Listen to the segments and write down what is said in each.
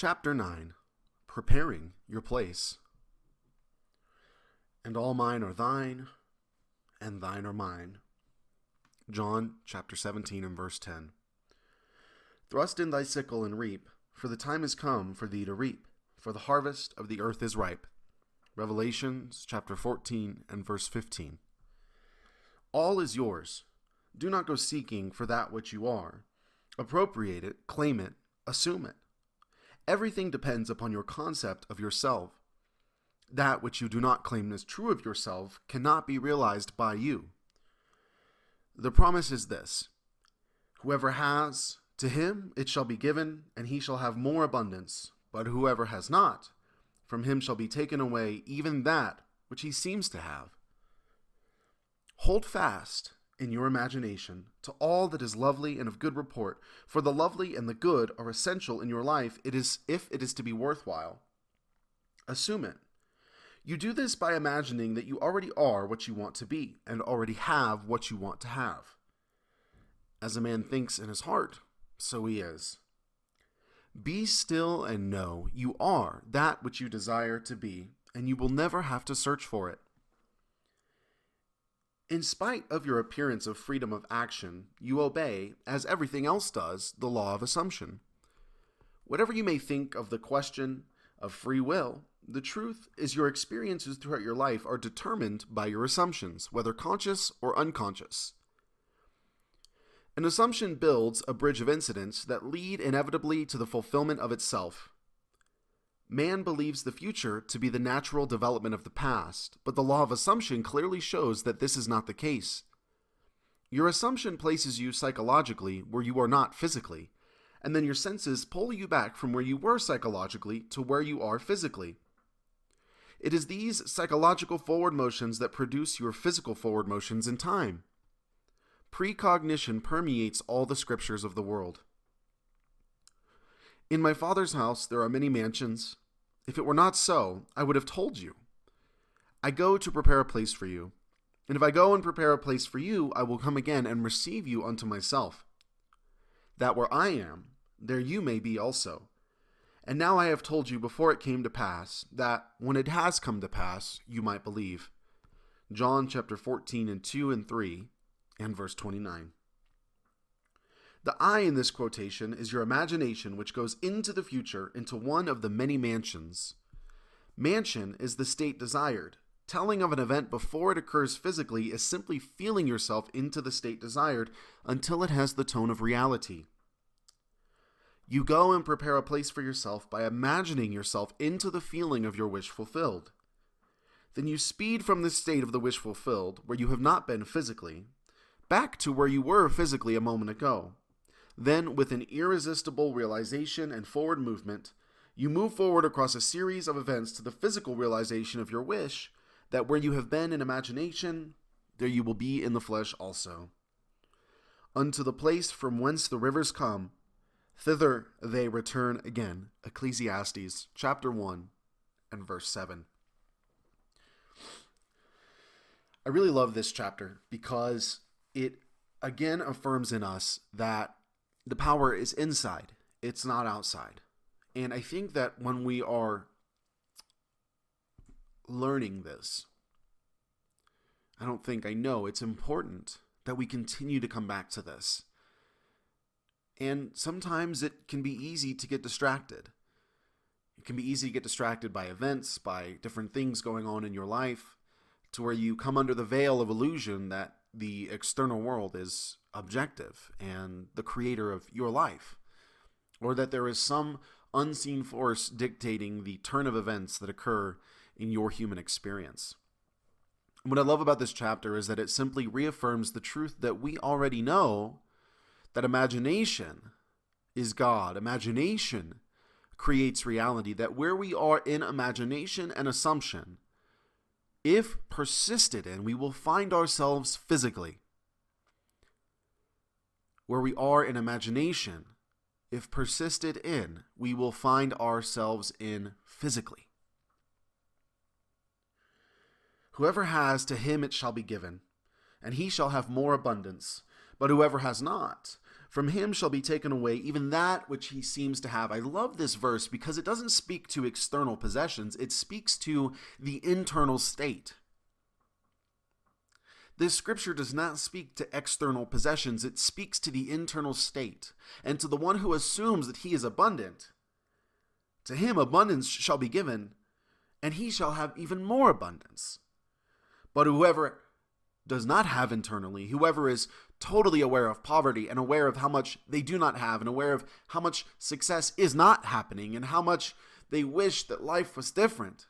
Chapter 9. Preparing Your Place. And all mine are thine, and thine are mine. John chapter 17 and verse 10. Thrust in thy sickle and reap, for the time is come for thee to reap, for the harvest of the earth is ripe. Revelations chapter 14 and verse 15. All is yours. Do not go seeking for that which you are. Appropriate it, claim it, assume it. Everything depends upon your concept of yourself. That which you do not claim as true of yourself cannot be realized by you. The promise is this: whoever has, to him it shall be given, and he shall have more abundance. But whoever has not, from him shall be taken away even that which he seems to have. Hold fast in your imagination to all that is lovely and of good report, for the lovely and the good are essential in your life if it is to be worthwhile. Assume it. You do this by imagining that you already are what you want to be, and already have what you want to have. As a man thinks in his heart, so he is. Be still and know you are that which you desire to be, and you will never have to search for it. In spite of your appearance of freedom of action, you obey, as everything else does, the law of assumption. Whatever you may think of the question of free will, the truth is your experiences throughout your life are determined by your assumptions, whether conscious or unconscious. An assumption builds a bridge of incidents that lead inevitably to the fulfillment of itself. Man believes the future to be the natural development of the past, but the law of assumption clearly shows that this is not the case. Your assumption places you psychologically where you are not physically, and then your senses pull you back from where you were psychologically to where you are physically. It is these psychological forward motions that produce your physical forward motions in time. Precognition permeates all the scriptures of the world. In my Father's house there are many mansions. If it were not so, I would have told you. I go to prepare a place for you. And if I go and prepare a place for you, I will come again and receive you unto myself, that where I am, there you may be also. And now I have told you before it came to pass, that when it has come to pass, you might believe. John chapter 14 and 2 and 3 and verse 29. The I in this quotation is your imagination, which goes into the future, into one of the many mansions. Mansion is the state desired. Telling of an event before it occurs physically is simply feeling yourself into the state desired until it has the tone of reality. You go and prepare a place for yourself by imagining yourself into the feeling of your wish fulfilled. Then you speed from this state of the wish fulfilled, where you have not been physically, back to where you were physically a moment ago. Then, with an irresistible realization and forward movement, you move forward across a series of events to the physical realization of your wish, that where you have been in imagination, there you will be in the flesh also. Unto the place from whence the rivers come, thither they return again. Ecclesiastes chapter 1 and verse 7. I really love this chapter because it again affirms in us that the power is inside. It's not outside. And I think that when we are learning this, I know it's important that we continue to come back to this. And sometimes it can be easy to get distracted. It can be easy to get distracted by events, by different things going on in your life, to where you come under the veil of illusion that the external world is objective and the creator of your life, or that there is some unseen force dictating the turn of events that occur in your human experience. What I love about this chapter is that it simply reaffirms the truth that we already know, that imagination is God. Imagination creates reality, that where we are in imagination and assumption, if persisted in, we will find ourselves physically. Where we are in imagination, if persisted in, we will find ourselves in physically. Whoever has, to him it shall be given, and he shall have more abundance. But whoever has not, From him shall be taken away even that which he seems to have. I love this verse because it doesn't speak to external possessions. It speaks to the internal state. This scripture does not speak to external possessions. It speaks to the internal state. And to the one who assumes that he is abundant, to him abundance shall be given, and he shall have even more abundance. But whoever does not have internally, whoever is totally aware of poverty and aware of how much they do not have and aware of how much success is not happening and how much they wish that life was different,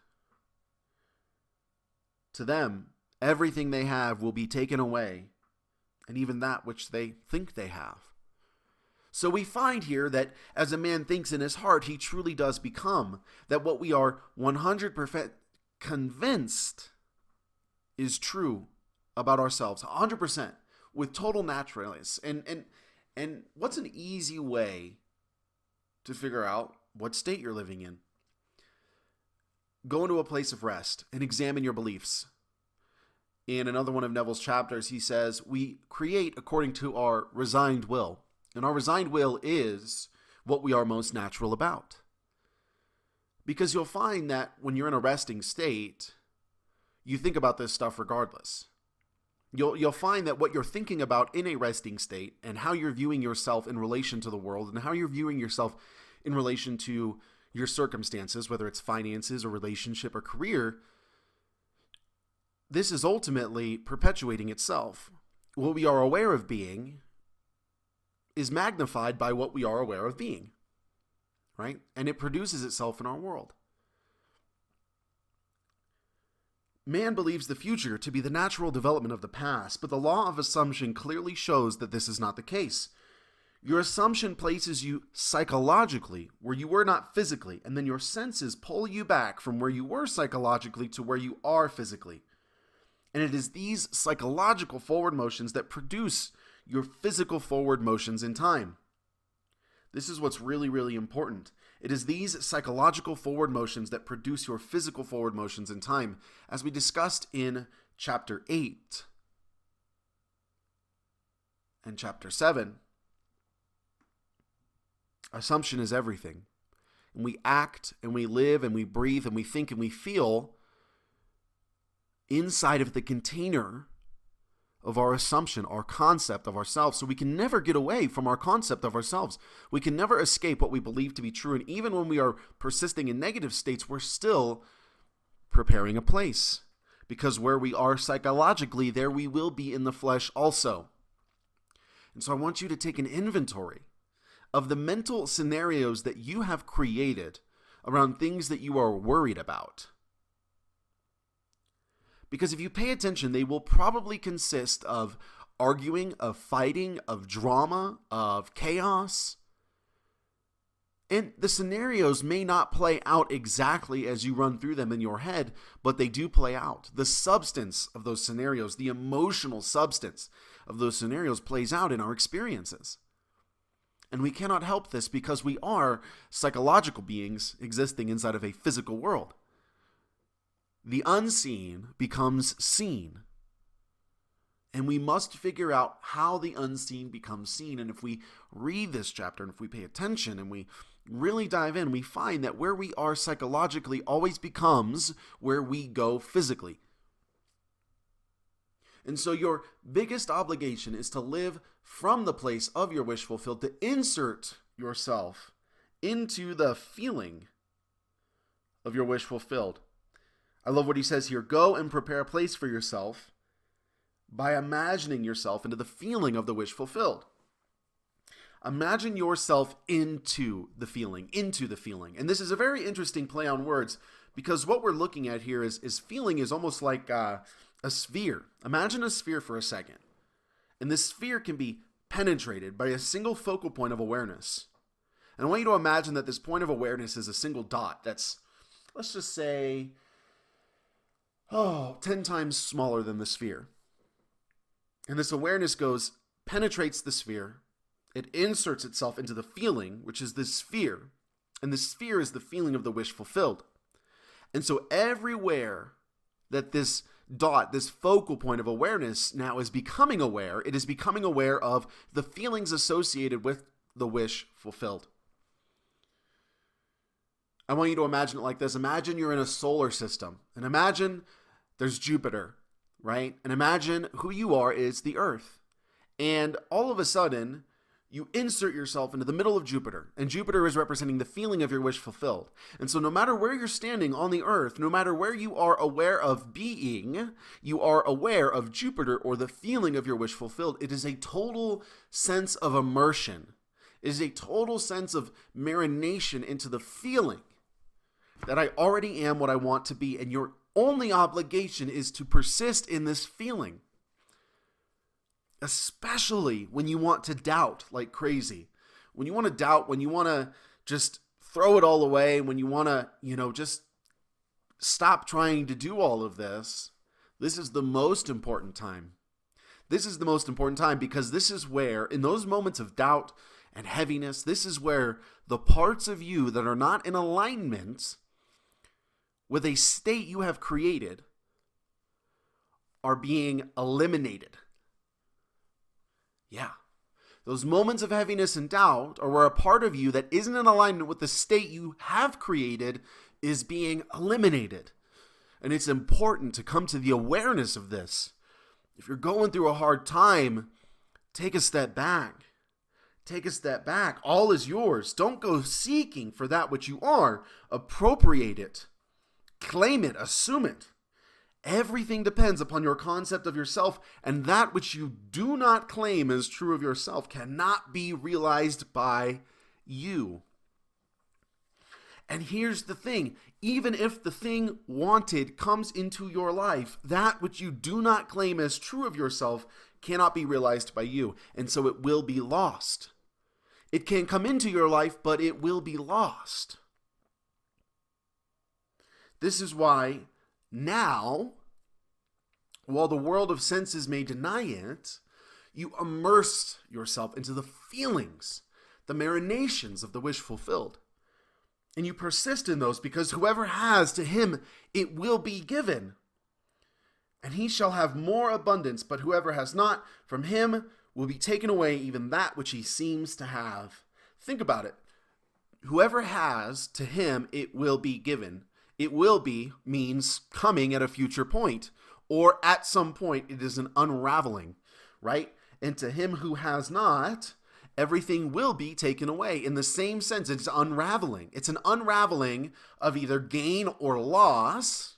to them, everything they have will be taken away, and even that which they think they have. So we find here that as a man thinks in his heart, he truly does become. That what we are 100% convinced is true about ourselves, 100%, with total naturalness. And what's an easy way to figure out what state you're living in? Go into a place of rest and examine your beliefs. In another one of Neville's chapters, he says, we create according to our resigned will. And our resigned will is what we are most natural about. Because you'll find that when you're in a resting state, you think about this stuff regardless. You'll find that what you're thinking about in a resting state and how you're viewing yourself in relation to the world and how you're viewing yourself in relation to your circumstances, whether it's finances or relationship or career, this is ultimately perpetuating itself. What we are aware of being is magnified by what we are aware of being, right? And it produces itself in our world. Man believes the future to be the natural development of the past, but the law of assumption clearly shows that this is not the case. Your assumption places you psychologically where you were not physically, and then your senses pull you back from where you were psychologically to where you are physically. And it is these psychological forward motions that produce your physical forward motions in time. This is what's really, really important. It is these psychological forward motions that produce your physical forward motions in time, as we discussed in chapter 8 and chapter 7. Assumption is everything. And we act and we live and we breathe and we think and we feel inside of the container of our assumption, our concept of ourselves. So we can never get away from our concept of ourselves. We can never escape what we believe to be true. And even when we are persisting in negative states, we're still preparing a place. Because where we are psychologically, there we will be in the flesh also. And so I want you to take an inventory of the mental scenarios that you have created around things that you are worried about. Because if you pay attention, they will probably consist of arguing, of fighting, of drama, of chaos. And the scenarios may not play out exactly as you run through them in your head, but they do play out. The substance of those scenarios, the emotional substance of those scenarios plays out in our experiences. And we cannot help this because we are psychological beings existing inside of a physical world. The unseen becomes seen. And we must figure out how the unseen becomes seen. And if we read this chapter and if we pay attention and we really dive in, we find that where we are psychologically always becomes where we go physically. And so your biggest obligation is to live from the place of your wish fulfilled, to insert yourself into the feeling of your wish fulfilled. I love what he says here. Go and prepare a place for yourself by imagining yourself into the feeling of the wish fulfilled. Imagine yourself into the feeling. And this is a very interesting play on words because what we're looking at here is feeling is almost like a sphere. Imagine a sphere for a second. And this sphere can be penetrated by a single focal point of awareness. And I want you to imagine that this point of awareness is a single dot that's, let's just say, 10 times smaller than the sphere. And this awareness penetrates the sphere. It inserts itself into the feeling, which is the sphere. And the sphere is the feeling of the wish fulfilled. And so everywhere that this dot, this focal point of awareness now is becoming aware. It is becoming aware of the feelings associated with the wish fulfilled. I want you to imagine it like this. Imagine you're in a solar system, and imagine there's Jupiter, right? And imagine who you are is the Earth. And all of a sudden, you insert yourself into the middle of Jupiter, and Jupiter is representing the feeling of your wish fulfilled. And so no matter where you're standing on the Earth, no matter where you are aware of being, you are aware of Jupiter or the feeling of your wish fulfilled. It is a total sense of immersion. It is a total sense of marination into the feeling that I already am what I want to be, and your only obligation is to persist in this feeling. Especially when you want to doubt like crazy. When you want to doubt, when you want to just throw it all away, when you want to, just stop trying to do all of this, this is the most important time. This is the most important time because this is where, in those moments of doubt and heaviness, this is where the parts of you that are not in alignment with a state you have created are being eliminated. Yeah. Those moments of heaviness and doubt are where a part of you that isn't in alignment with the state you have created is being eliminated. And it's important to come to the awareness of this. If you're going through a hard time, take a step back. Take a step back. All is yours. Don't go seeking for that which you are. Appropriate it. Claim it. Assume it. Everything depends upon your concept of yourself, and that which you do not claim as true of yourself cannot be realized by you. And here's the thing, even if the thing wanted comes into your life, that which you do not claim as true of yourself cannot be realized by you, and so it will be lost. It can come into your life, but it will be lost. This is why now, while the world of senses may deny it, you immerse yourself into the feelings, the marinations of the wish fulfilled. And you persist in those because whoever has, to him it will be given. And he shall have more abundance, but whoever has not, from him will be taken away even that which he seems to have. Think about it. Whoever has, to him it will be given. It will be means coming at a future point, or at some point it is an unraveling, right? And to him who has not, everything will be taken away. In the same sense, it's unraveling. It's an unraveling of either gain or loss,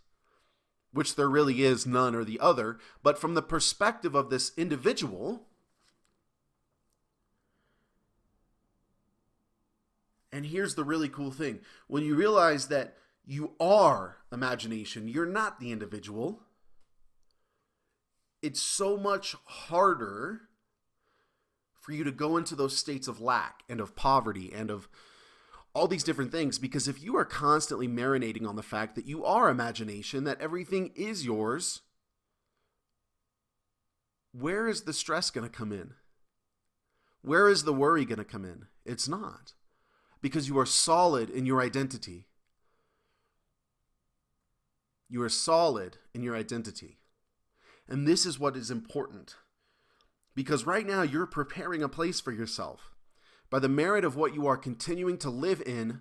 which there really is none or the other, but from the perspective of this individual. And here's the really cool thing. When you realize that you are imagination, you're not the individual, it's so much harder for you to go into those states of lack and of poverty and of all these different things, because if you are constantly marinating on the fact that you are imagination, that everything is yours, where is the stress going to come in? Where is the worry going to come in? It's not, because you are solid in your identity. You are solid in your identity. And this is what is important. Because right now you're preparing a place for yourself. By the merit of what you are continuing to live in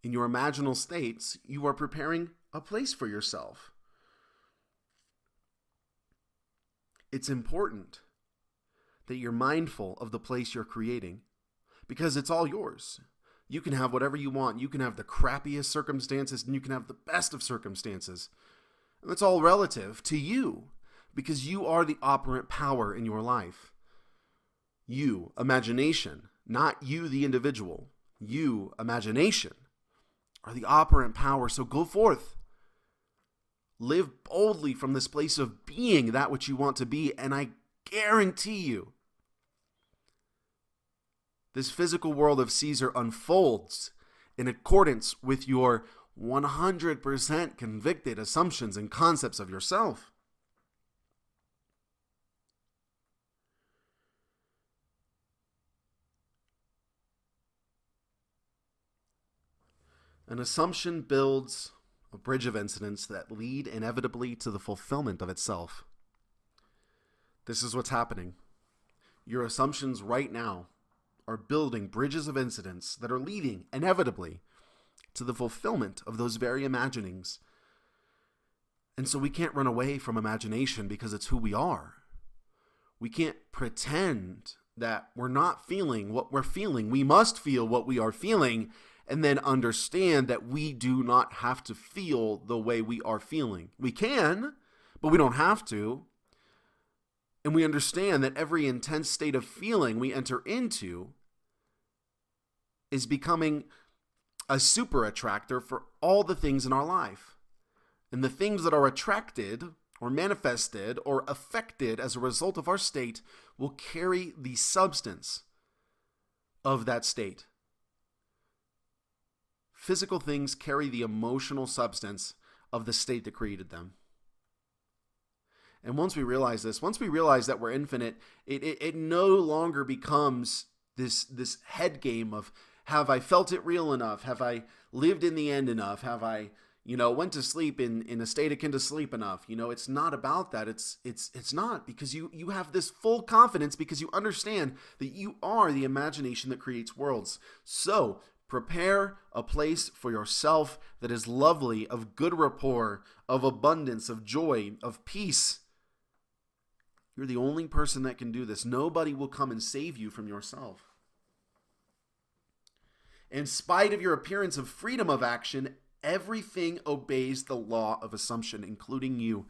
your imaginal states, you are preparing a place for yourself. It's important that you're mindful of the place you're creating, because it's all yours. You can have whatever you want. You can have the crappiest circumstances, and you can have the best of circumstances. And that's all relative to you, because you are the operant power in your life. You, imagination, not you, the individual. You, imagination, are the operant power. So go forth. Live boldly from this place of being that which you want to be, and I guarantee you, this physical world of Caesar unfolds in accordance with your 100% convicted assumptions and concepts of yourself. An assumption builds a bridge of incidents that lead inevitably to the fulfillment of itself. This is what's happening. Your assumptions right now are building bridges of incidents that are leading inevitably to the fulfillment of those very imaginings. And so we can't run away from imagination because it's who we are. We can't pretend that we're not feeling what we're feeling. We must feel what we are feeling and then understand that we do not have to feel the way we are feeling. We can, but we don't have to. And we understand that every intense state of feeling we enter into is becoming a super attractor for all the things in our life. And the things that are attracted or manifested or affected as a result of our state will carry the substance of that state. Physical things carry the emotional substance of the state that created them. And once we realize this, once we realize that we're infinite, it no longer becomes this head game of, have I felt it real enough? Have I lived in the end enough? Have I, went to sleep in a state akin to sleep enough? It's not about that. It's not, because you have this full confidence because you understand that you are the imagination that creates worlds. So prepare a place for yourself that is lovely, of good rapport, of abundance, of joy, of peace. You're the only person that can do this. Nobody will come and save you from yourself. In spite of your appearance of freedom of action, everything obeys the law of assumption, including you.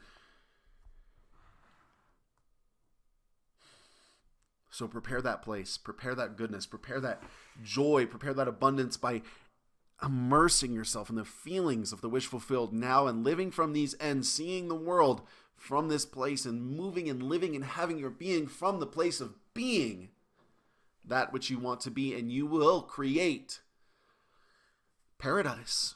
So prepare that place, prepare that goodness, prepare that joy, prepare that abundance by immersing yourself in the feelings of the wish fulfilled now and living from these ends, seeing the world from this place and moving and living and having your being from the place of being that which you want to be, and you will create paradise.